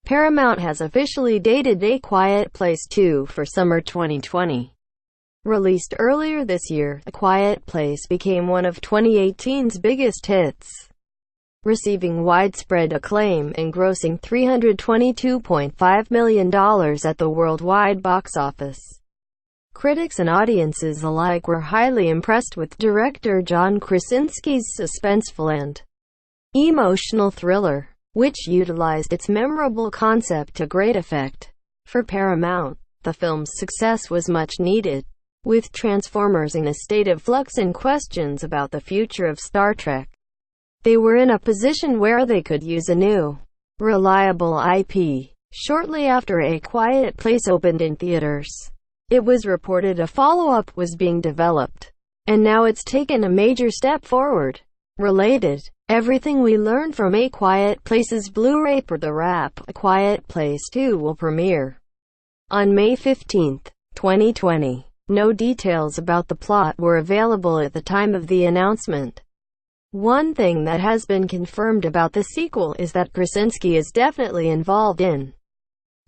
Paramount has officially dated A Quiet Place 2 for summer 2020. Released earlier this year, A Quiet Place became one of 2018's biggest hits, receiving widespread acclaim and grossing $322.5 million at the worldwide box office. Critics and audiences alike were highly impressed with director John Krasinski's suspenseful and emotional thriller, which utilized its memorable concept to great effect. For Paramount, the film's success was much needed, with Transformers in a state of flux and questions about the future of Star Trek. They were in a position where they could use a new, reliable IP. Shortly after A Quiet Place opened in theaters, it was reported a follow-up was being developed, and now it's taken a major step forward. Related, everything we learned from A Quiet Place's Blu-ray per the wrap, A Quiet Place 2 will premiere on May 15, 2020. No details about the plot were available at the time of the announcement. One thing that has been confirmed about the sequel is that Krasinski is definitely involved in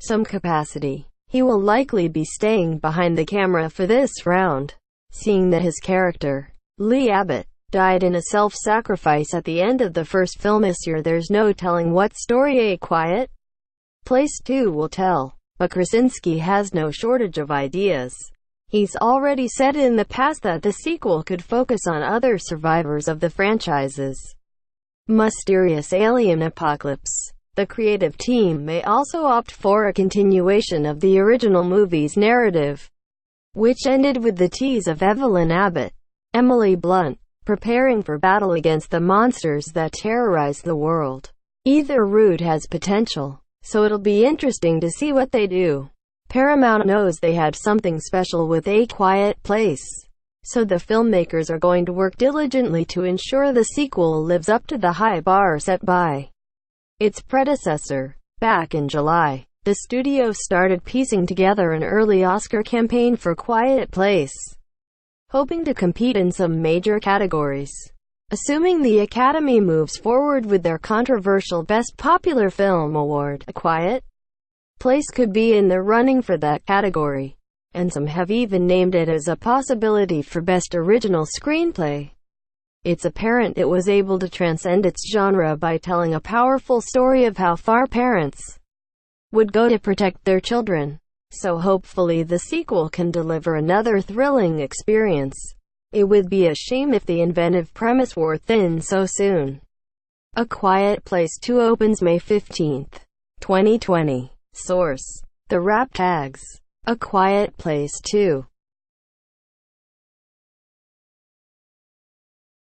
some capacity. He will likely be staying behind the camera for this round, seeing that his character, Evelyn Abbott, died in a self-sacrifice at the end of the first film this year. There's no telling what story A Quiet Place 2 will tell, but Krasinski has no shortage of ideas. He's already said in the past that the sequel could focus on other survivors of the franchise's mysterious alien apocalypse. The creative team may also opt for a continuation of the original movie's narrative, which ended with the tease of Evelyn Abbott, Emily Blunt, preparing for battle against the monsters that terrorize the world. Either route has potential, so it'll be interesting to see what they do. Paramount knows they had something special with A Quiet Place, so the filmmakers are going to work diligently to ensure the sequel lives up to the high bar set by its predecessor. Back in July, the studio started piecing together an early Oscar campaign for Quiet Place, hoping to compete in some major categories. Assuming the Academy moves forward with their controversial Best Popular Film award, A Quiet Place could be in the running for that category, and some have even named it as a possibility for Best Original Screenplay. It's apparent it was able to transcend its genre by telling a powerful story of how far parents would go to protect their children. So hopefully the sequel can deliver another thrilling experience. It would be a shame if the inventive premise wore thin so soon. A Quiet Place 2 opens May 15, 2020. Source: The Wrap Tags. A Quiet Place 2